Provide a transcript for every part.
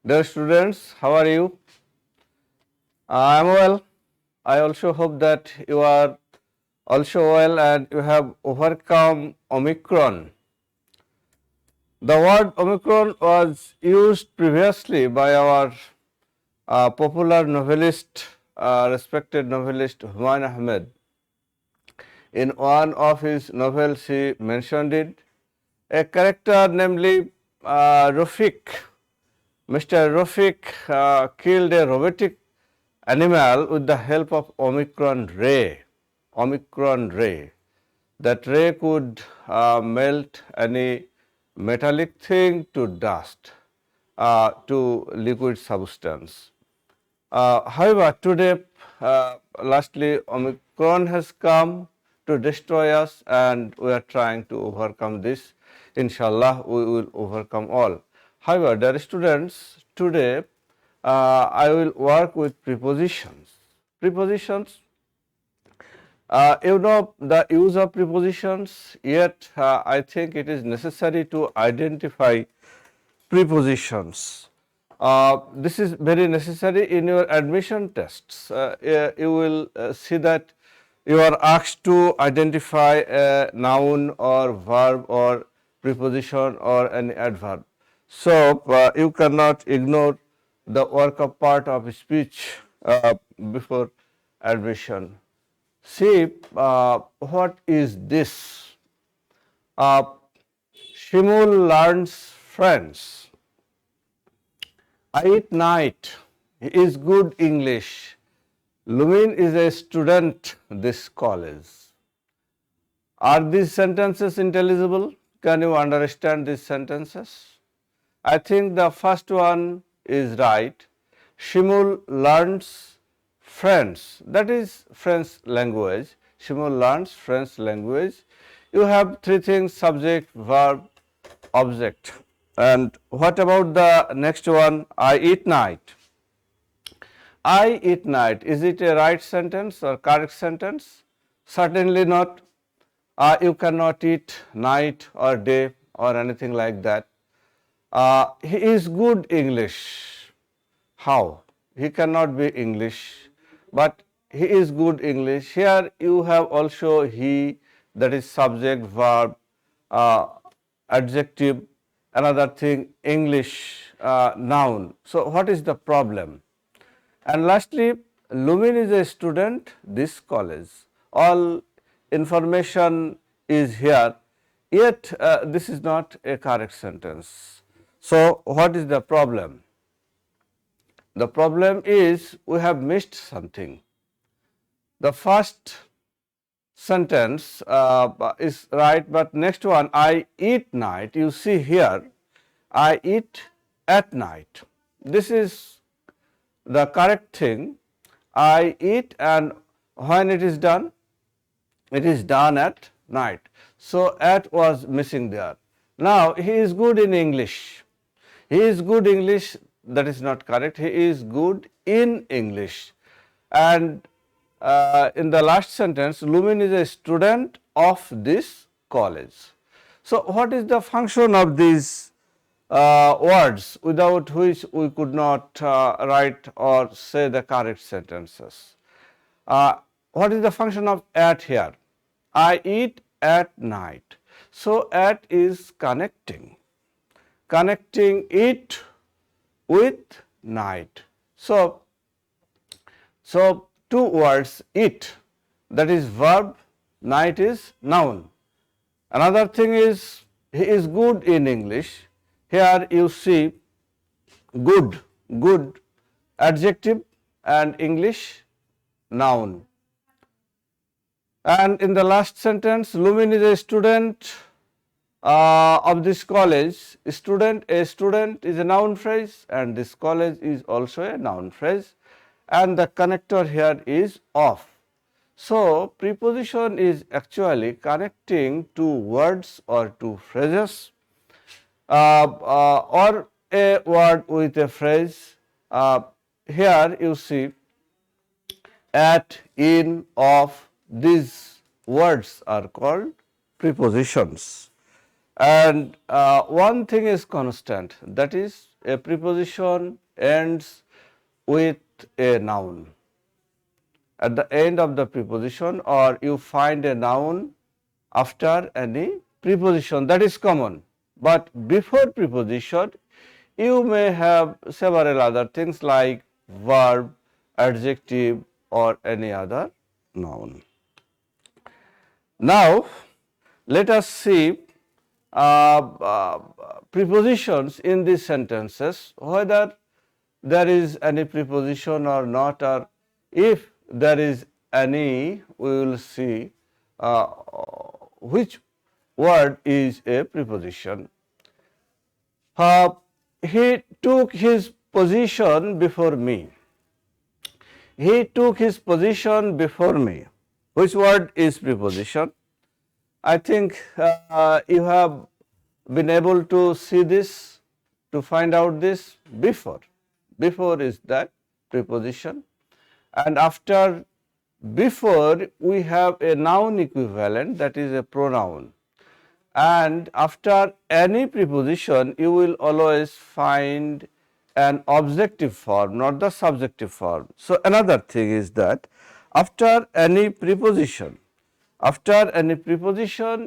Dear students, how are you? I am well. I also hope that you are also well and you have overcome Omicron. The word Omicron was used previously by our popular novelist, respected novelist Humayun Ahmed. In one of his novels, he mentioned it. A character, namely Rafiq, Mr. Rafiq killed a robotic animal with the help of Omicron ray. Omicron ray. That ray could melt any metallic thing to dust, to liquid substance. However, today, lastly, Omicron has come to destroy us, and we are trying to overcome this. Inshallah, we will overcome all. However, dear students, today I will work with prepositions. Prepositions, you know the use of prepositions, yet I think it is necessary to identify prepositions. This is very necessary in your admission tests. You will see that you are asked to identify a noun or verb or preposition or an adverb. So, you cannot ignore the work of part of speech before admission. See, what is this? Shimul learns French. I eat night. He is good English. Lumin is a student this college. Are these sentences intelligible? Can you understand these sentences? I think the first one is right. Shimul learns French. That is French language. Shimul learns French language. You have three things: subject, verb, object. And what about the next one? I eat night. I eat night. Is it a right sentence or correct sentence? Certainly not. You cannot eat night or day or anything like that. He is good English. How? He cannot be English, but he is good English. Here you have also he, that is subject, verb, adjective, another thing English, noun. So, what is the problem? And lastly, Lumin is a student this college. All information is here, yet this is not a correct sentence. So, what is the problem? The problem is we have missed something. The first sentence is right, but next one, I eat night. You see here, I eat at night. This is the correct thing. I eat, and when it is done? It is done at night. So, at was missing there. Now, he is good in English. He is good English, that is not correct. He is good in English. And in the last sentence, Lumin is a student of this college. So, what is the function of these words without which we could not write or say the correct sentences? What is the function of at here? I eat at night. So, at is connecting it with night. So, two words, it, that is verb, night is noun. Another thing is he is good in English. Here you see good, adjective, and English, noun. And in the last sentence, Lumin is a student of this college. A student is a noun phrase, and this college is also a noun phrase, and the connector here is of. So, preposition is actually connecting two words or two phrases, or a word with a phrase. Here you see at, in, of, these words are called prepositions. And one thing is constant, that is a preposition ends with a noun. At the end of the preposition, or you find a noun after any preposition, that is common. But before preposition, you may have several other things like verb, adjective, or any other noun. Now, let us see prepositions in these sentences, whether there is any preposition or not, or if there is any, we will see which word is a preposition. He took his position before me. He took his position before me. Which word is preposition? I think you have been able to see this, to find out this before. Before is that preposition, and after before we have a noun equivalent, that is a pronoun, and after any preposition you will always find an objective form, not the subjective form. So, another thing is that after any preposition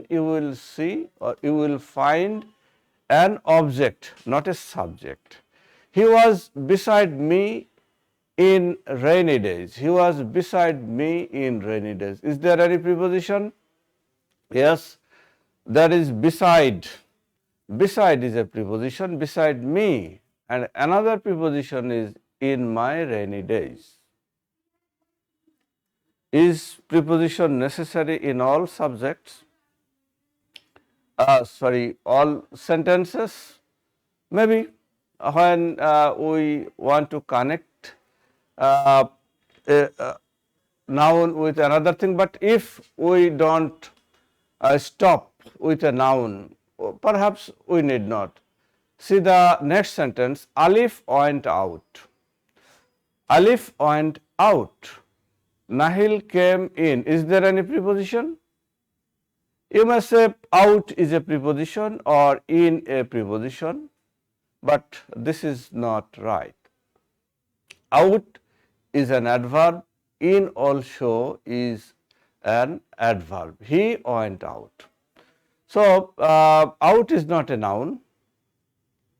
you will see, or you will find an object, not a subject. He was beside me in rainy days. He was beside me in rainy days. Is there any preposition? Yes, there is beside. Beside is a preposition, beside me, and another preposition is in my rainy days. Is preposition necessary in all subjects? All sentences? Maybe when we want to connect a noun with another thing, but if we don't stop with a noun, perhaps we need not. See the next sentence, Alif went out. Alif went out. Nahil came in. Is there any preposition? You may say out is a preposition or in a preposition, but this is not right. Out is an adverb, in also is an adverb. He went out. So, out is not a noun,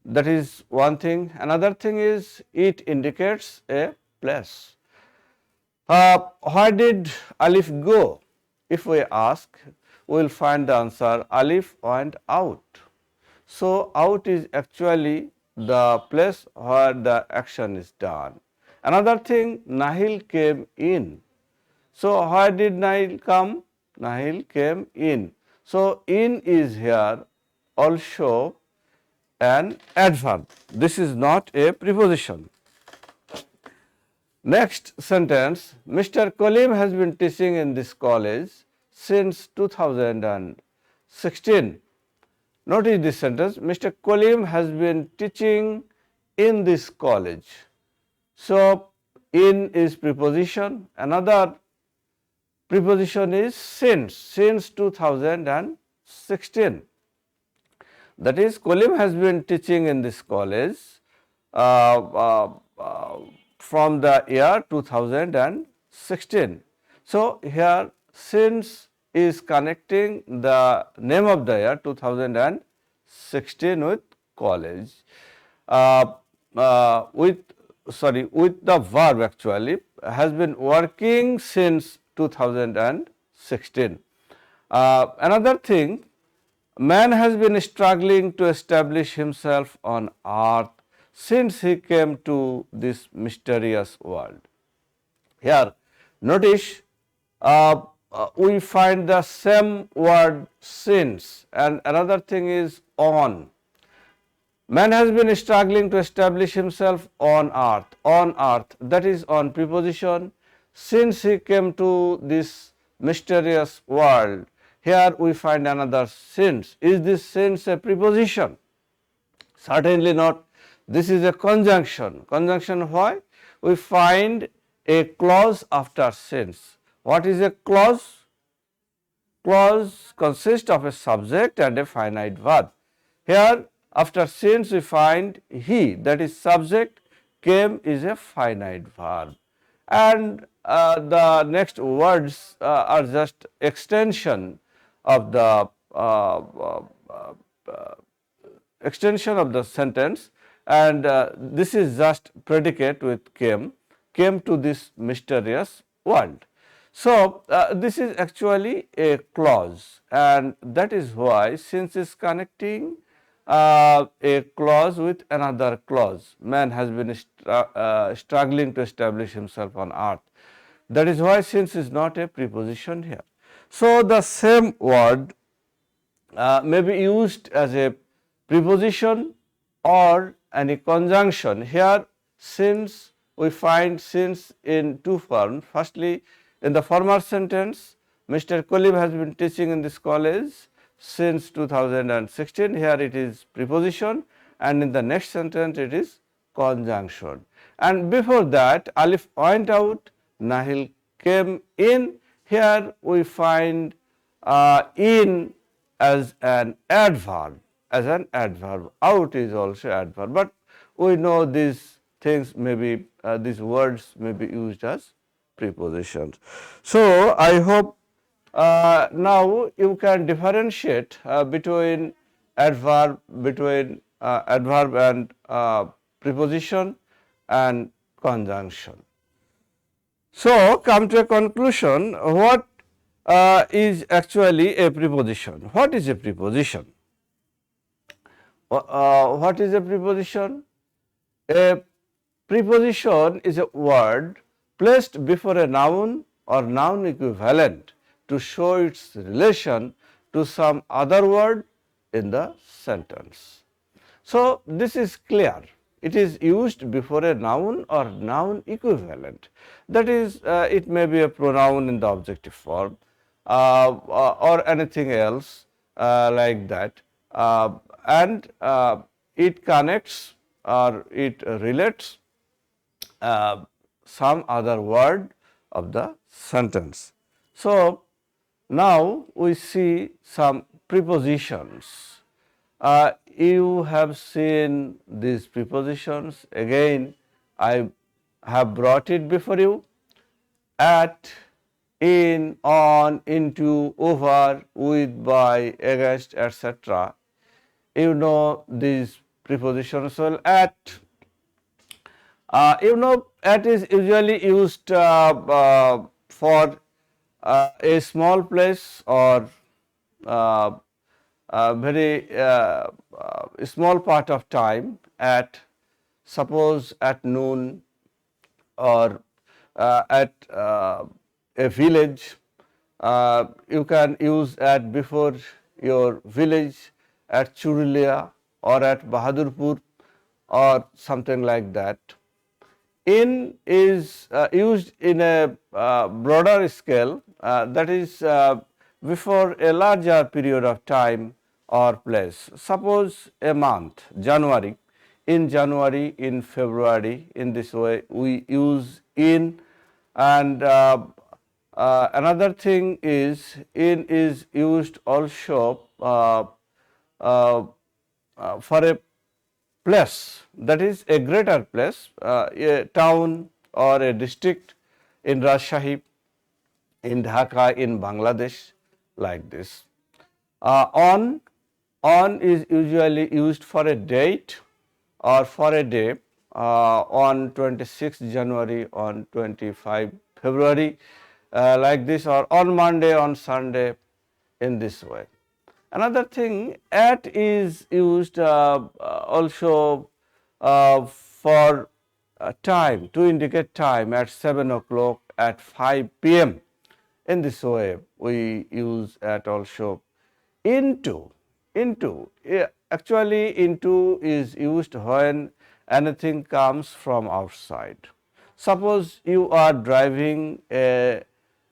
that is one thing. Another thing is it indicates a place. Where did Alif go? If we ask, we will find the answer, Alif went out. So, out is actually the place where the action is done. Another thing, Nahil came in. So, where did Nahil come? Nahil came in. So, in is here also an adverb. This is not a preposition. Next sentence, Mr. Kolim has been teaching in this college since 2016. Notice this sentence, Mr. Kolim has been teaching in this college. So, in is preposition, another preposition is since 2016. That is, Kolim has been teaching in this college from the year 2016. So, here since is connecting the name of the year 2016 with college, with the verb actually, has been working since 2016. Another thing, man has been struggling to establish himself on earth since he came to this mysterious world. Here, notice we find the same word since, and another thing is on. Man has been struggling to establish himself on earth, that is on preposition, since he came to this mysterious world. Here we find another since. Is this since a preposition? Certainly not. This is a conjunction. Conjunction why? We find a clause after since. What is a clause? Clause consists of a subject and a finite verb. Here After since we find he, that is subject, came is a finite verb, and the next words are just extension of the extension of the sentence, and this is just predicate with came to this mysterious world. So this is actually a clause, and that is why since is connecting a clause with another clause. Man has been struggling to establish himself on earth. That is why since is not a preposition here. So the same word may be used as a preposition or any conjunction. Here since, we find since in two forms. Firstly, in the former sentence, Mr. Kolib has been teaching in this college since 2016. Here it is preposition, and in the next sentence it is conjunction. And before that, Alif went out, Nahil came in. Here we find in as an adverb, out is also adverb, but we know these things may be these words may be used as prepositions. So I hope now you can differentiate between adverb and preposition and conjunction. So come to a conclusion, what is actually a preposition? What is a preposition? What is a preposition? A preposition is a word placed before a noun or noun equivalent to show its relation to some other word in the sentence. So this is clear. It is used before a noun or noun equivalent. That is, it may be a pronoun in the objective form or anything else like that, and it connects or it relates some other word of the sentence. So now we see some prepositions. You have seen these prepositions. Again, I have brought it before you. At, in, on, into, over, with, by, against, etc. You know these prepositions well. At, at is usually used for a small place or very small part of time. At, suppose at noon, or at a village, you can use at before your village, at Churulia or at Bahadurpur or something like that. In is used in a broader scale, that is before a larger period of time or place. Suppose a month, January, in January, in February, in this way we use in. And another thing is, in is used also for a place, that is a greater place, a town or a district in Rajshahi, in Dhaka, in Bangladesh, like this. On is usually used for a date or for a day, on 26th January, on 25 February, like this, or on Monday, on Sunday, in this way. Another thing, at is used also for time, to indicate time, at 7 o'clock, at 5 p.m. In this way we use at also. Into, actually into is used when anything comes from outside. Suppose you are driving a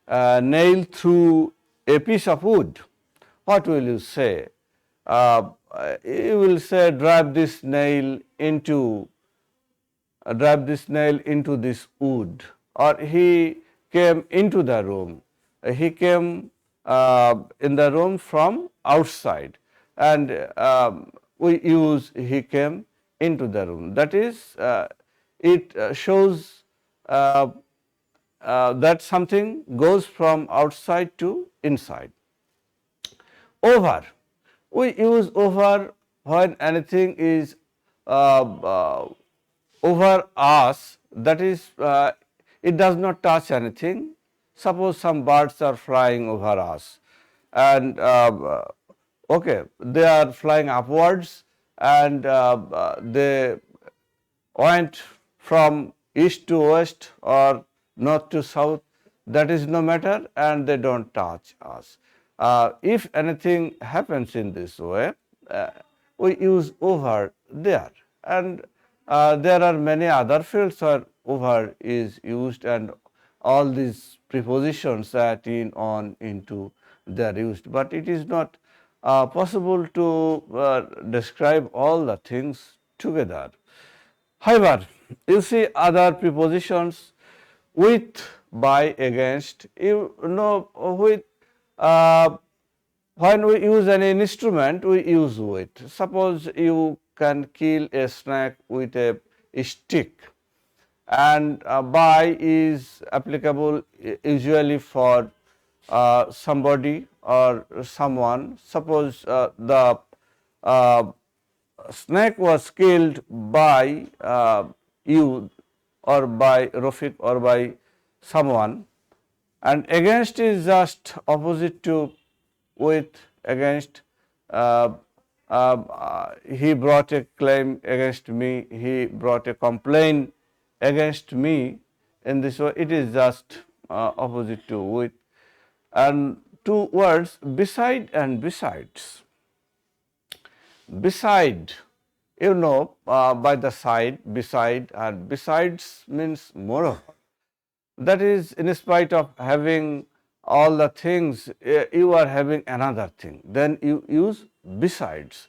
nail through a piece of wood. What will you say? You will say, drive this nail into this wood, or he came into the room. He came in the room from outside, and we use he came into the room. That is, it shows that something goes from outside to inside. Over, we use over when anything is over us, that is, it does not touch anything. Suppose some birds are flying over us, and okay, they are flying upwards, and they went from east to west or north to south, that is no matter, and they don't touch us. If anything happens in this way, we use over there, and there are many other fields where over is used, and all these prepositions that in, on, into, they are used, but it is not possible to describe all the things together. However, you see other prepositions with, by, against. You know, with when we use an instrument, we use with. Suppose you can kill a snake with a stick, and by is applicable usually for somebody or someone. Suppose the snake was killed by you or by Rafiq or by someone, and against is just opposite to with. Against, he brought a claim against me, he brought a complaint against me. In this way, it is just opposite to with. And two words, beside and besides. Beside, you know, by the side, beside, and besides means moreover. That is, in spite of having all the things, you are having another thing, then you use besides.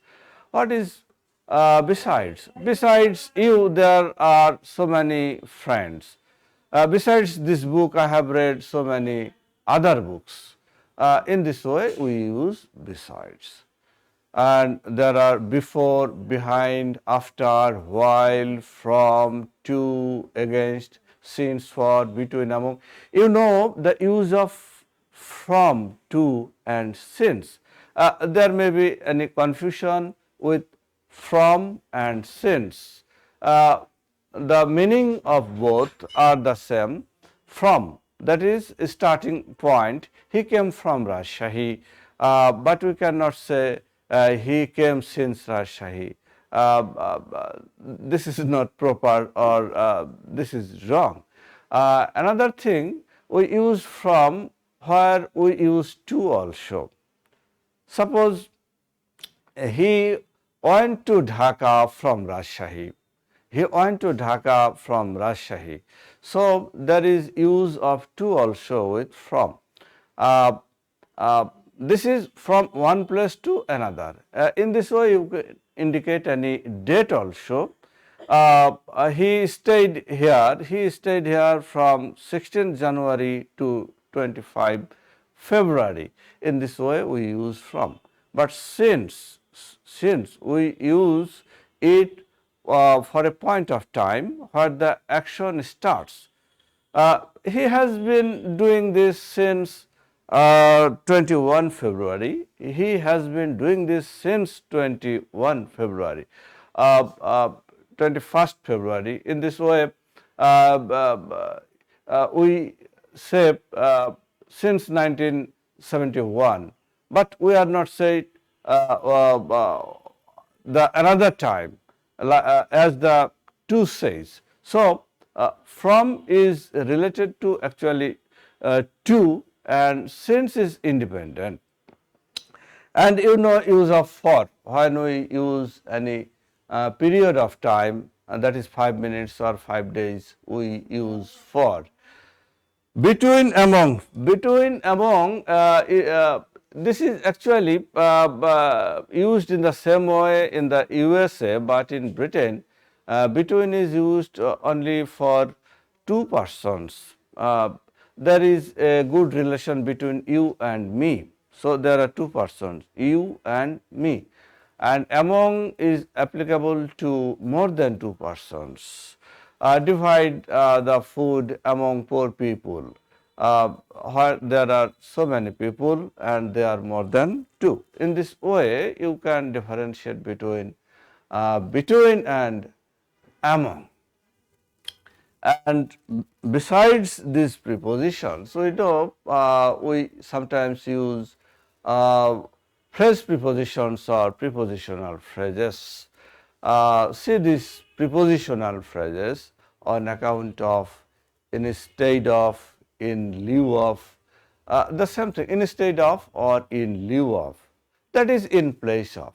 What is besides? Besides you, there are so many friends. Besides this book, I have read so many other books. In this way, we use besides. And there are before, behind, after, while, from, to, against, since, for, between, among. You know the use of from, to, and since. There may be any confusion with from and since. The meaning of both are the same. From, that is starting point. He came from Rajshahi, but we cannot say he came since Rajshahi. This is not proper, or this is wrong. Another thing, we use from where we use to also. Suppose he went to Dhaka from Rajshahi. He went to Dhaka from Rajshahi. So there is use of to also with from. This is from one place to another. In this way, you can indicate any date also. He stayed here. He stayed here from 16th January to 25 February. In this way, we use from. But since we use it for a point of time where the action starts. He has been doing this since 21 February. He has been doing this since 21 February, 21st February. In this way, we say since 1971, but we are not saying the another time as the to says. So, from is related to actually to, and since is independent. And you know use of for, when we use any period of time, that is 5 minutes or 5 days, we use for. Between, among. Between, among, this is actually used in the same way in the USA, but in Britain, between is used only for two persons. There is a good relation between you and me. So, there are two persons, you and me. and among is applicable to more than two persons. Divide the food among poor people, where there are so many people and there are more than two. In this way, you can differentiate between and among. And besides these prepositions, we sometimes use phrase prepositions or prepositional phrases. See these prepositional phrases on account of, instead of, in lieu of, the same thing, instead of or in lieu of, that is in place of,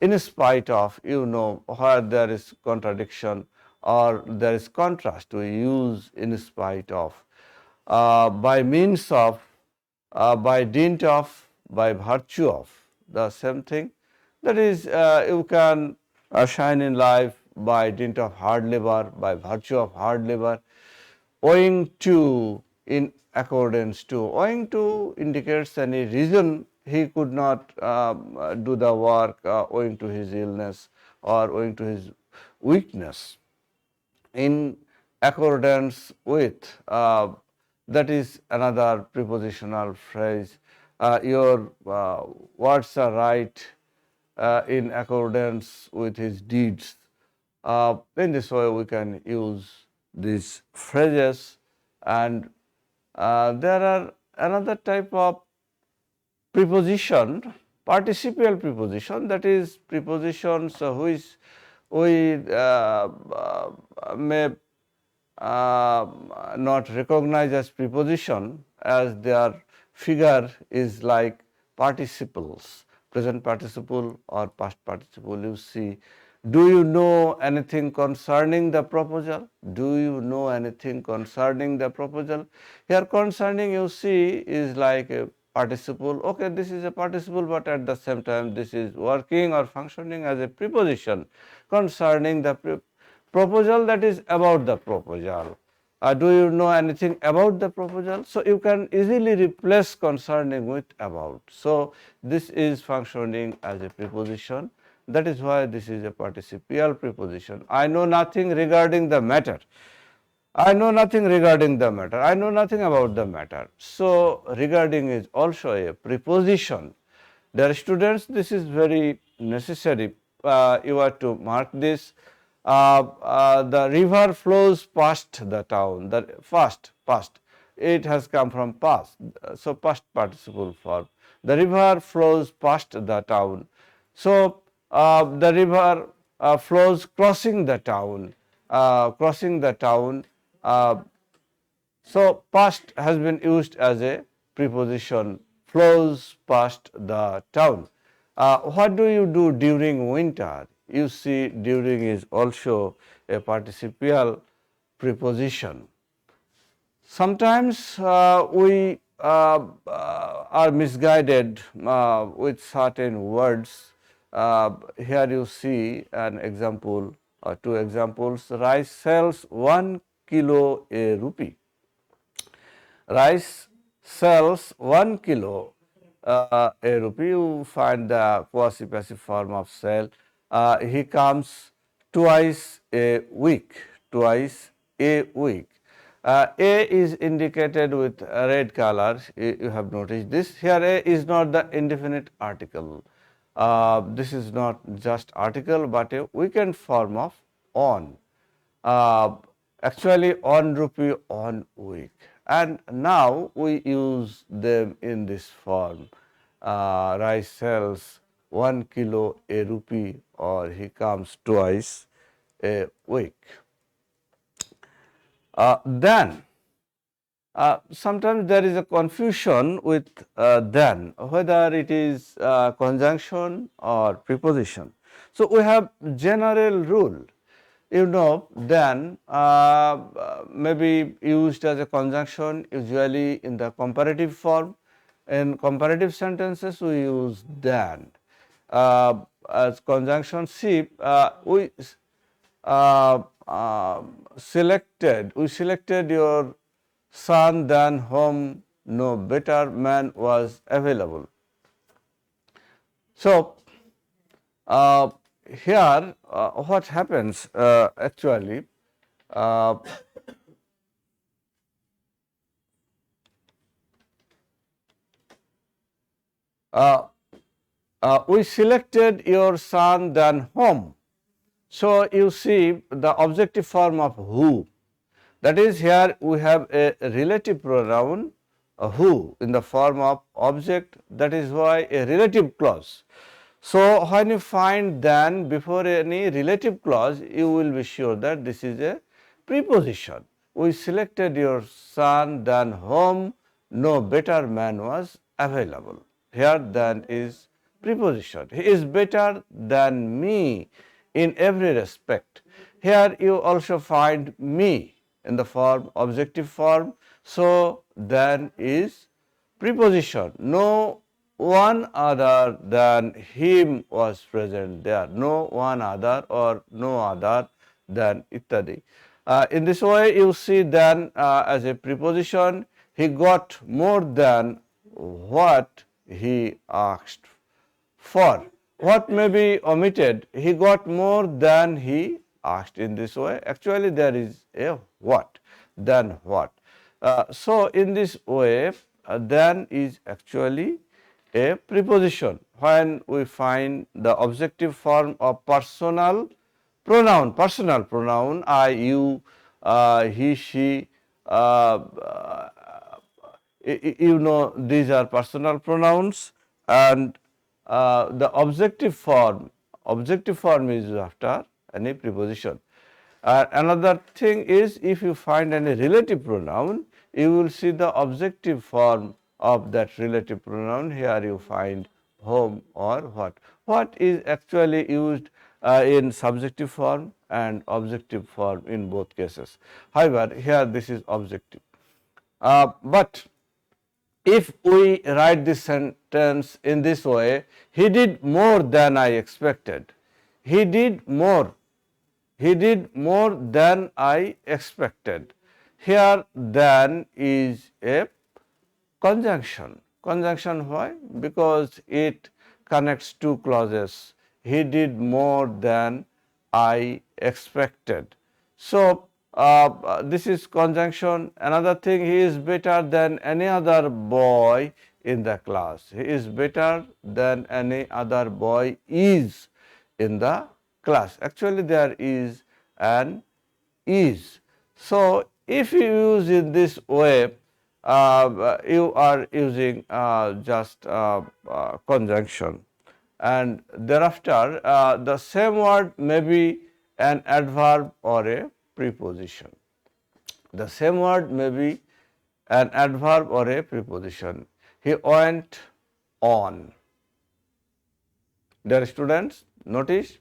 in spite of, where there is contradiction or there is contrast, we use in spite of, by means of, by dint of, by virtue of, the same thing. That is, you can shine in life by dint of hard labor, by virtue of hard labor, owing to, in accordance to. Owing to indicates any reason he could not do the work, owing to his illness or owing to his weakness. In accordance with, that is another prepositional phrase. Your words are right in accordance with his deeds. In this way, we can use these phrases, and there are another type of preposition, participial preposition, that is prepositions which we may not recognize as preposition, as their figure is like participles, present participle or past participle. You see, do you know anything concerning the proposal? Do you know anything concerning the proposal? Here concerning, you see, is like a participle. Okay, this is a participle, but at the same time this is working or functioning as a preposition concerning the proposal, that is about the proposal. Do you know anything about the proposal? So you can easily replace concerning with about. So this is functioning as a preposition. That is why this is a participial preposition. I know nothing regarding the matter. I know nothing regarding the matter. I know nothing about the matter. So regarding is also a preposition. Dear students, this is very necessary. You are to mark this. The river flows past the town. The past. It has come from past. So past participle form. The river flows past the town. So the river flows crossing the town. Crossing the town. So past has been used as a preposition, flows past the town. What do you do during winter? You see, during is also a participial preposition. Sometimes we are misguided with certain words. Here you see an example or two examples. Rice sells 1 kilo a rupee. Rice sells 1 kilo a rupee. You find the quasi-passive form of sell. He comes twice a week. Twice a week. A is indicated with red color. You have noticed this. Here A is not the indefinite article. This is not just article, but a weekend form of on. Actually, on rupee, on week. And now we use them in this form. Rice sells 1 kilo a rupee, or he comes twice a week. Then sometimes there is a confusion with then, whether it is conjunction or preposition. So we have general rule. Then may be used as a conjunction, usually in the comparative form. In comparative sentences, we use then. As conjunction, see, we selected your son than whom no better man was available. So Uh, Here, what happens actually? Uh, uh, we selected your son than whom. So, you see the objective form of who, that is, here we have a relative pronoun who in the form of object, that is why a relative clause. So, when you find than before any relative clause, you will be sure that this is a preposition. We selected your son than whom no better man was available. Here than is preposition. He is better than me in every respect. Here you also find me in the form objective form. So, than is preposition. No one other than him was present there. No one other or no other than ittadi. In this way, you see than as a preposition. He got more than what he asked for. What may be omitted? He got more than he asked. In this way, actually there is a what, than what. So, in this way, than is actually a preposition when we find the objective form of personal pronoun I, you, he, she, you know, these are personal pronouns, and the objective form is after any preposition. Another thing is, if you find any relative pronoun, you will see the objective form of that relative pronoun. Here you find whom or what. What is actually used in subjective form and objective form in both cases. However, here this is objective. But if we write this sentence in this way, he did more than I expected. He did more. He did more than I expected. Here, than is a conjunction. Conjunction why? Because it connects two clauses. He did more than I expected. So, this is conjunction. Another thing, he is better than any other boy in the class. He is better than any other boy is in the class. Actually, there is an is. So, if you use in this way, you are using just conjunction, and thereafter the same word may be an adverb or a preposition. The same word may be an adverb or a preposition. He went on. Dear students, notice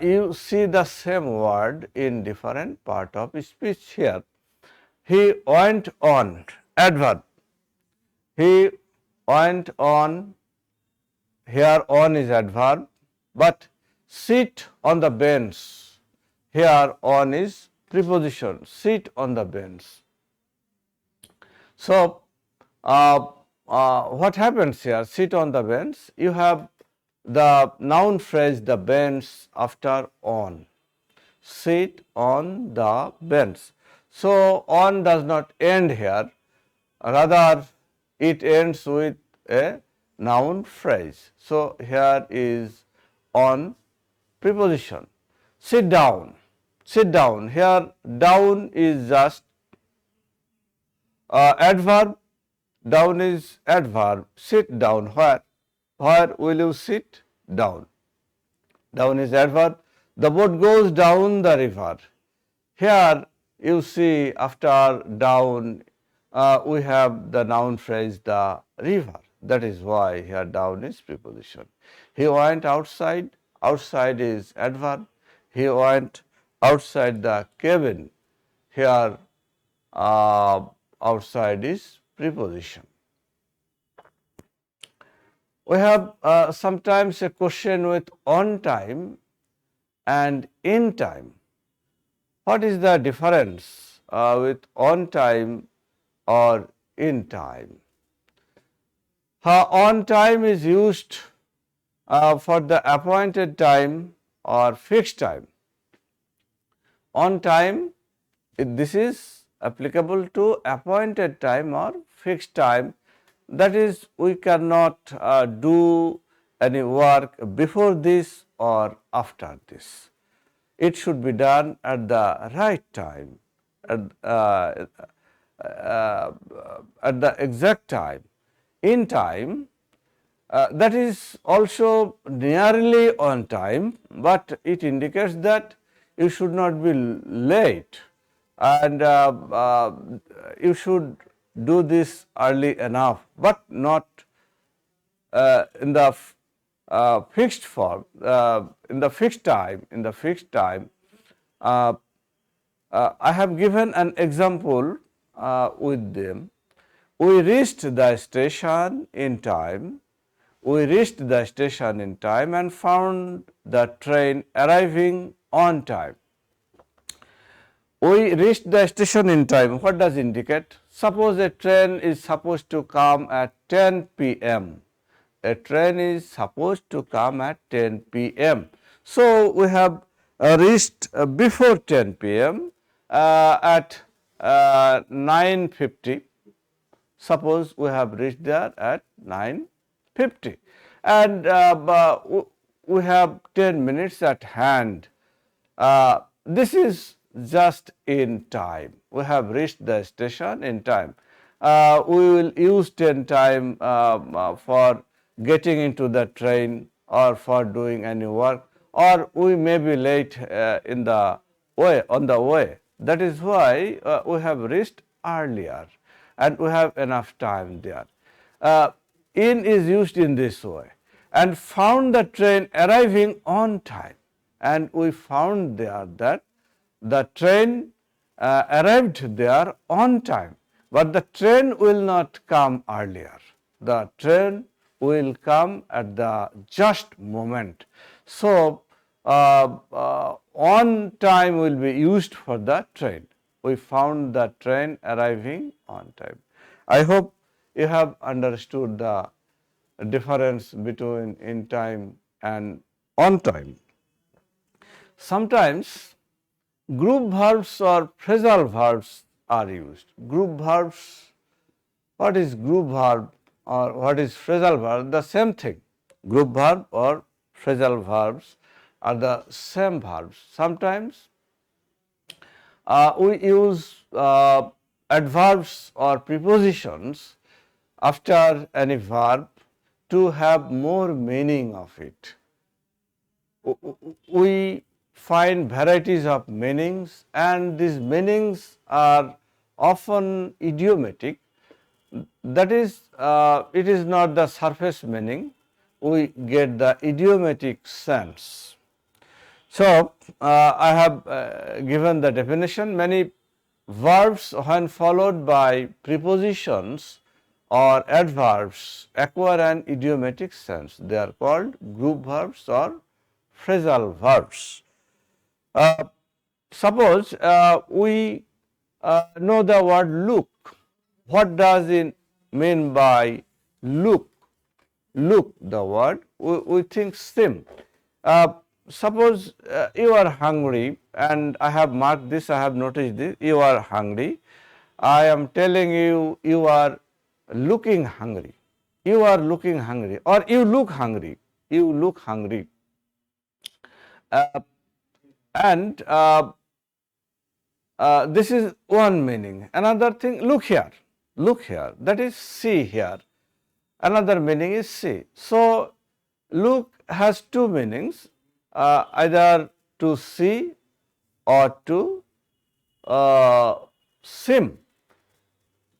you see the same word in different part of speech here. He went on, adverb. He went on, here on is adverb, but sit on the bench, here on is preposition, sit on the bench. So, what happens here? Sit on the bench, you have the noun phrase the bench after on, sit on the bench. So, on does not end here, rather it ends with a noun phrase. So, here is on preposition. Sit down, sit down, here down is just adverb, down is adverb, sit down, where will you sit down? Down is adverb, the boat goes down the river. Here you see after down we have the noun phrase the river, that is why here down is preposition. He went outside, outside is adverb, he went outside the cabin, here outside is preposition. We have sometimes a question with on time and in time. What is the difference with on time or in time? On time is used for the appointed time or fixed time. On time, this is applicable to appointed time or fixed time. That is, we cannot do any work before this or after this. It should be done at the right time, at, at the exact time, in time. That is also nearly on time, but it indicates that you should not be late, and you should do this early enough, but not in the fixed form, in the fixed time. I have given an example with them. We reached the station in time. We reached the station in time and found the train arriving on time. We reached the station in time. What does it indicate? Suppose a train is supposed to come at 10 p.m. A train is supposed to come at 10 p.m. So, we have reached before 10 p.m. At 9:50. Suppose we have reached there at 9:50, and we have 10 minutes at hand. This is just in time. We have reached the station in time. We will use 10 time for getting into the train or for doing any work, or we may be late in the way, on the way. That is why we have reached earlier and we have enough time there. In is used in this way, and found the train arriving on time, and we found there that the train arrived there on time, but the train will not come earlier. The train will come at the just moment. So, on time will be used for the train. We found the train arriving on time. I hope you have understood the difference between in time and on time. Sometimes group verbs or phrasal verbs are used. Group verbs, what is group verb or what is phrasal verb? The same thing. Group verb or phrasal verbs are the same verbs. Sometimes we use adverbs or prepositions after any verb to have more meaning of it. We find varieties of meanings, and these meanings are often idiomatic. That is, it is not the surface meaning, we get the idiomatic sense. So, I have given the definition. Many verbs, when followed by prepositions or adverbs, acquire an idiomatic sense. They are called group verbs or phrasal verbs. Suppose we know the word look. What does it mean by look? Look, the word, we think sim. Suppose you are hungry, and I have marked this, I have noticed this, you are hungry. I am telling you, you are looking hungry. You are looking hungry, or you look hungry. You look hungry. And this is one meaning. Another thing, look here, that is see here. Another meaning is see. So, look has two meanings, either to see or to sim.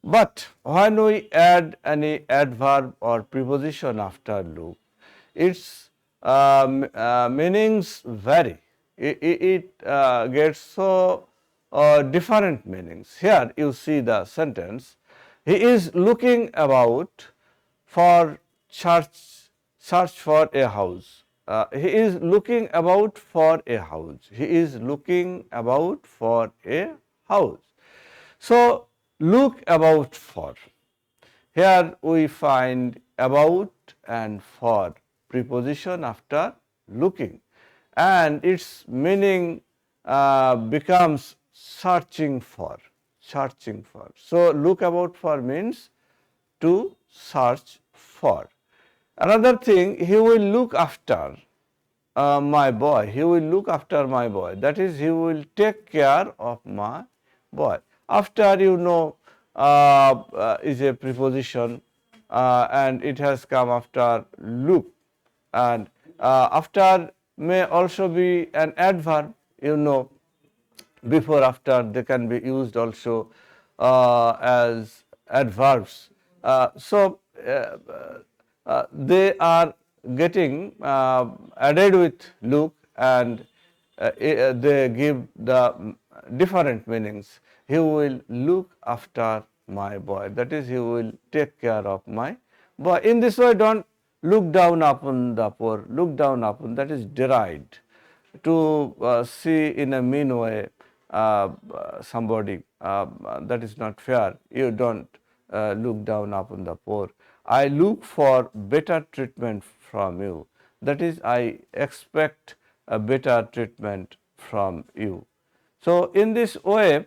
But when we add any adverb or preposition after look, its meanings vary. It gets so different meanings. Here you see the sentence, he is looking about for search for a house. He is looking about for a house. He is looking about for a house. So, look about for. Here we find about and for preposition after looking, and its meaning becomes searching for, searching for. So, look about for means to search for. Another thing, he will look after my boy, he will look after my boy, that is, he will take care of my boy. After, you know, is a preposition and it has come after look, and after may also be an adverb, you know, before after they can be used also as adverbs. They are getting added with look, and they give the different meanings. He will look after my boy, that is, he will take care of my boy. In this way, don't look down upon the poor. Look down upon, that is deride, to see in a mean way somebody, that is not fair. You don't look down upon the poor. I look for better treatment from you, that is, I expect a better treatment from you. So, in this way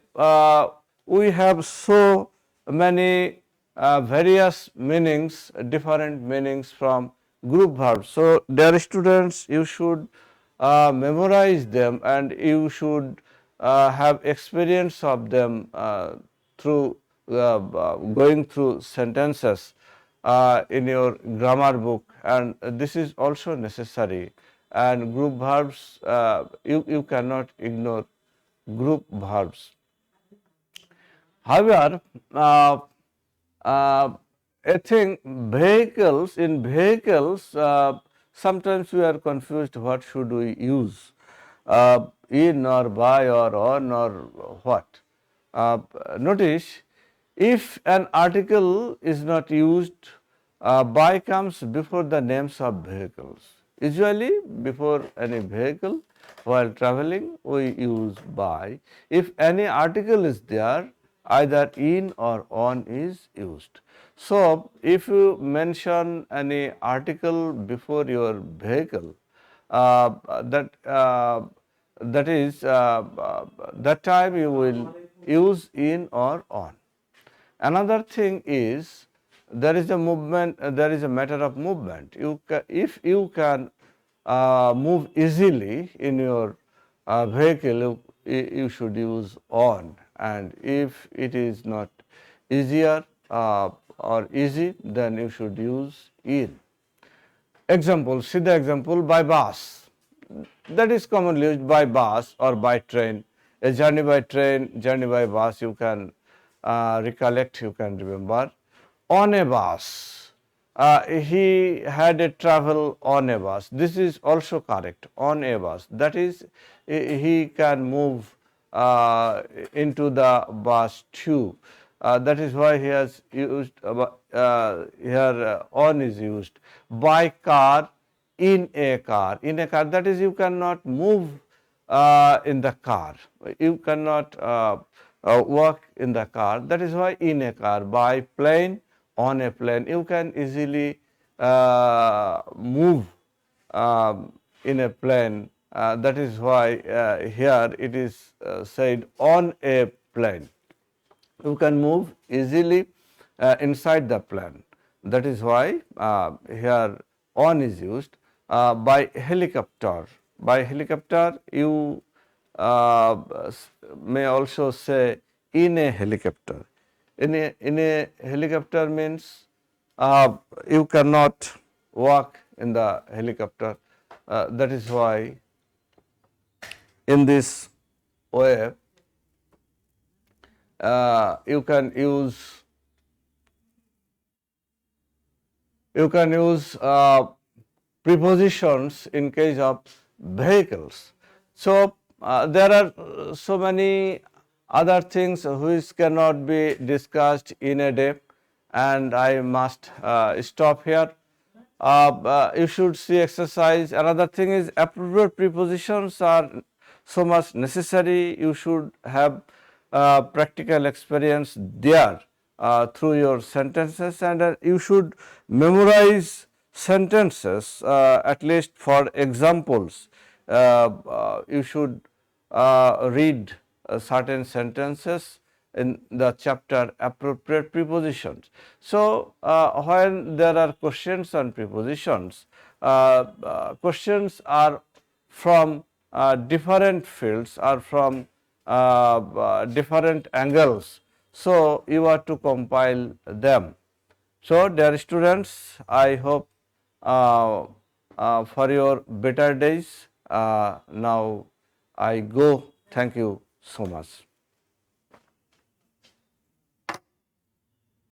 we have so many various meanings, different meanings from group verbs. So, dear students, you should memorize them, and you should have experience of them through going through sentences in your grammar book, and this is also necessary. And group verbs, you cannot ignore group verbs. However, I think vehicles, in vehicles, sometimes we are confused what should we use, in or by or on or what. Notice, if an article is not used, by comes before the names of vehicles. Usually before any vehicle while traveling we use by. If any article is there, either in or on is used. So, if you mention any article before your vehicle, that is that time you will use in or on. Another thing is, there is a movement, there is a matter of movement. If you can move easily in your vehicle, you should use on, and if it is not easier or easy, then you should use in. Example, see the example, by bus, that is commonly used, by bus or by train. A journey by train, journey by bus, you can recollect, you can remember. On a bus, he had a travel on a bus, this is also correct, on a bus, that is, he can move into the bus too. That is why he has used here on is used. By car, in a car, in a car, that is, you cannot move in the car, you cannot walk in the car, that is why in a car. By plane, on a plane, you can easily move in a plane, that is why here it is said on a plane. You can move easily inside the plane, that is why here on is used. By helicopter, by helicopter, you may also say in a helicopter. In a helicopter means you cannot walk in the helicopter, that is why in this way you can use prepositions in case of vehicles. So, there are so many other things which cannot be discussed in a day, and I must stop here. You should see exercise. Another thing is, appropriate prepositions are so much necessary. You should have practical experience there through your sentences, and you should memorize sentences, at least for examples. You should read certain sentences in the chapter appropriate prepositions. So, when there are questions on prepositions, questions are from different fields or from different angles. So, you are to compile them. So, dear students, I hope for your better days. Now I go. Thank you so much.